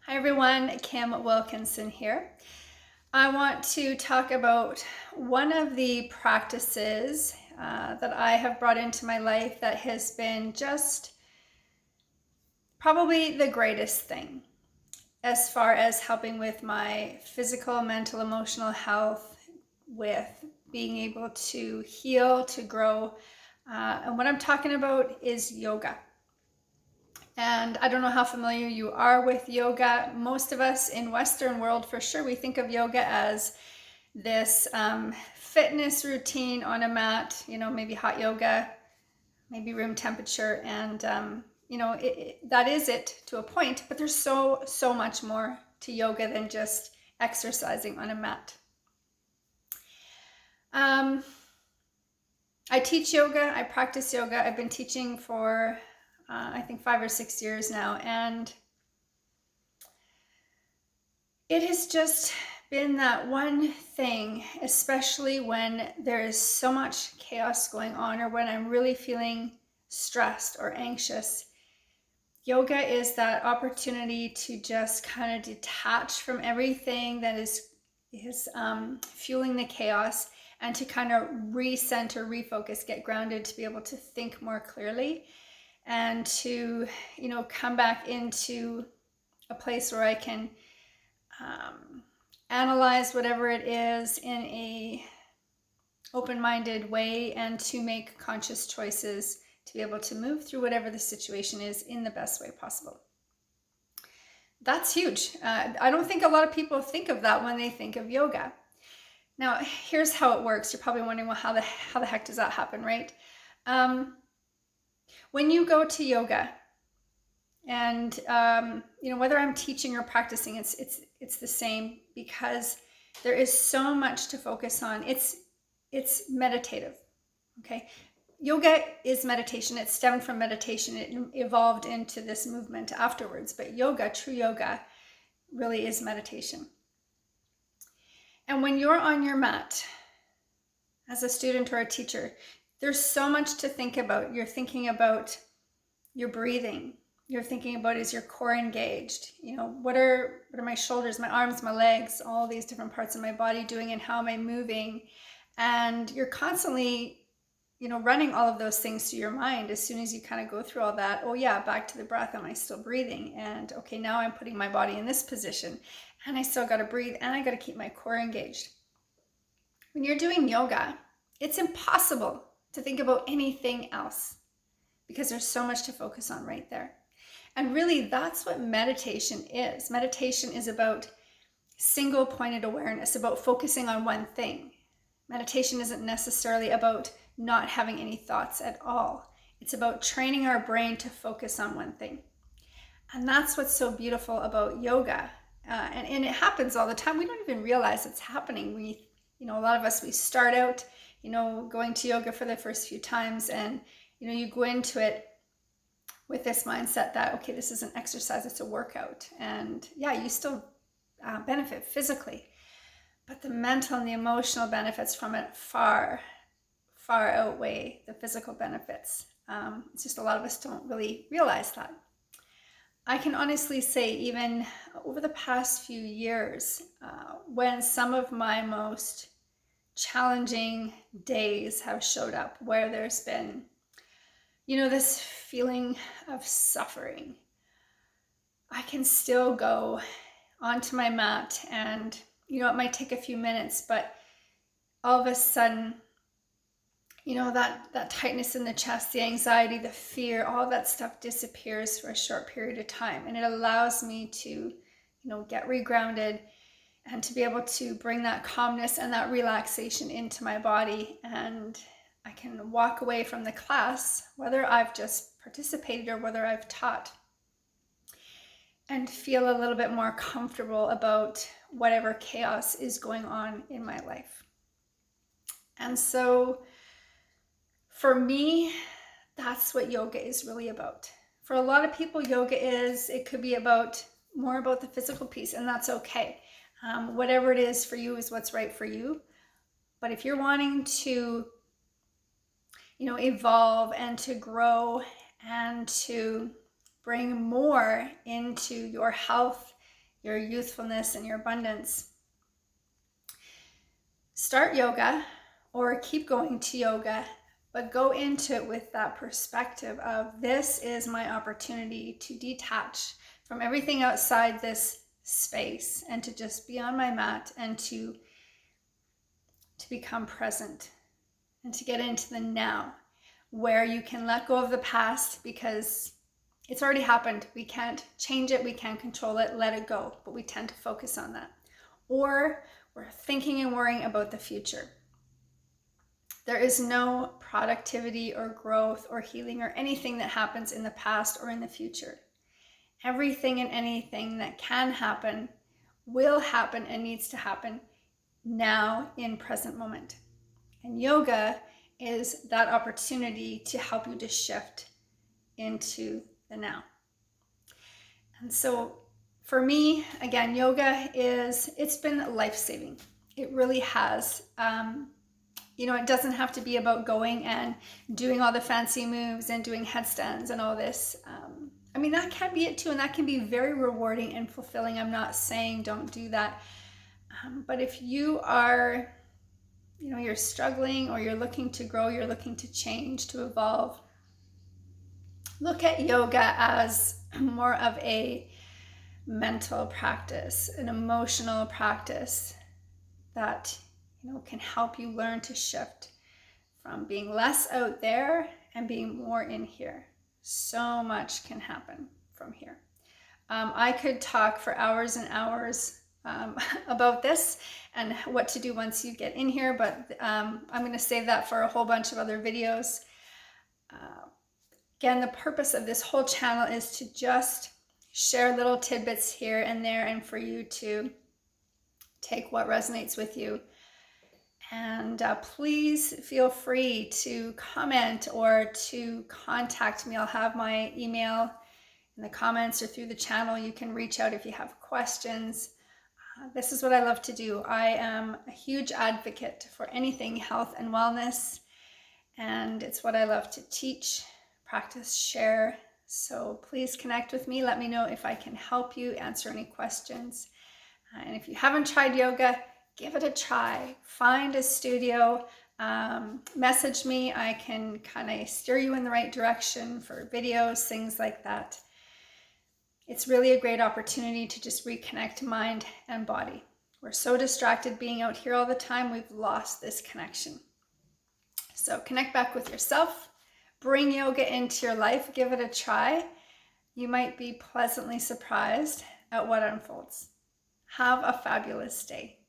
Hi everyone, Kim Wilkinson here. I want to talk about one of the practices that I have brought into my life that has been just probably the greatest thing as far as helping with my physical, mental, emotional health, with being able to heal, to grow. And what I'm talking about is yoga. And I don't know how familiar you are with yoga. Most of us in Western world, for sure, we think of yoga as this fitness routine on a mat, maybe hot yoga, maybe room temperature. And, that is it to a point, but there's so much more to yoga than just exercising on a mat. I teach yoga, I practice yoga. I've been teaching for, I think 5 or 6 years now. And it has just been that one thing, especially when there is so much chaos going on or when I'm really feeling stressed or anxious. Yoga is that opportunity to just kind of detach from everything that is fueling the chaos and to kind of recenter, refocus, get grounded, to be able to think more clearly and to, come back into a place where I can analyze whatever it is in a open-minded way and to make conscious choices to be able to move through whatever the situation is in the best way possible. That's huge. I don't think a lot of people think of that when they think of yoga. Now, here's how it works. You're probably wondering, well, how the heck does that happen, right? When you go to yoga, and whether I'm teaching or practicing, it's the same, because there is so much to focus on. It's meditative. Okay, yoga is meditation. It stemmed from meditation. It evolved into this movement afterwards. But yoga, true yoga, really is meditation. And when you're on your mat as a student or a teacher, there's so much to think about. You're thinking about your breathing. You're thinking about, is your core engaged? What are my shoulders, my arms, my legs, all these different parts of my body doing, and how am I moving? And you're constantly, running all of those things through your mind as soon as you kind of go through all that. Oh yeah, back to the breath. Am I still breathing? And okay, now I'm putting my body in this position and I still got to breathe and I got to keep my core engaged. When you're doing yoga, it's impossible to think about anything else because there's so much to focus on right there. And really, that's what meditation is. Meditation is about single pointed awareness, about focusing on one thing. Meditation isn't necessarily about not having any thoughts at all. It's about training our brain to focus on one thing. And that's what's so beautiful about yoga. And it happens all the time. We don't even realize it's happening. A lot of us, we start out, going to yoga for the first few times, and, you go into it with this mindset that, okay, this is an exercise, it's a workout. And yeah, you still benefit physically, but the mental and the emotional benefits from it far outweigh the physical benefits. It's just a lot of us don't really realize that. I can honestly say, even over the past few years, when some of my most challenging days have showed up, where there's been, this feeling of suffering, I can still go onto my mat and, it might take a few minutes, but all of a sudden, that tightness in the chest, the anxiety, the fear, all that stuff disappears for a short period of time. And it allows me to, get regrounded and to be able to bring that calmness and that relaxation into my body. And I can walk away from the class, whether I've just participated or whether I've taught, and feel a little bit more comfortable about whatever chaos is going on in my life. And so for me, that's what yoga is really about. For a lot of people, it could be more about the physical piece, and that's okay. Whatever it is for you is what's right for you. But if you're wanting to, evolve and to grow and to bring more into your health your youthfulness and your abundance. Start yoga or keep going to yoga, but go into it with that perspective of, this is my opportunity to detach from everything outside this space and to just be on my mat and to become present and to get into the now, where you can let go of the past because it's already happened. We can't change it, we can't control it, let it go, but we tend to focus on that. Or we're thinking and worrying about the future. There is no productivity or growth or healing or anything that happens in the past or in the future. Everything and anything that can happen will happen and needs to happen now in present moment. And yoga is that opportunity to help you to shift into the now. And so for me, again, yoga it's been life-saving. It really has. It doesn't have to be about going and doing all the fancy moves and doing headstands and all this. That can be it too, and that can be very rewarding and fulfilling. I'm not saying don't do that. But if you are, you're struggling or you're looking to grow, you're looking to change, to evolve, look at yoga as more of a mental practice, an emotional practice that can help you learn to shift from being less out there and being more in here. So much can happen from here. I could talk for hours and hours about this and what to do once you get in here, but I'm going to save that for a whole bunch of other videos. Again, the purpose of this whole channel is to just share little tidbits here and there, and for you to take what resonates with you. And please feel free to comment or to contact me. I'll have my email in the comments or through the channel. You can reach out if you have questions. This is what I love to do. I am a huge advocate for anything health and wellness, and it's what I love to teach, practice, share. So please connect with me. Let me know if I can help you, answer any questions. And if you haven't tried yoga, give it a try. Find a studio, message me. I can kind of steer you in the right direction for videos, things like that. It's really a great opportunity to just reconnect mind and body. We're so distracted being out here all the time, we've lost this connection. So connect back with yourself, bring yoga into your life, give it a try. You might be pleasantly surprised at what unfolds. Have a fabulous day.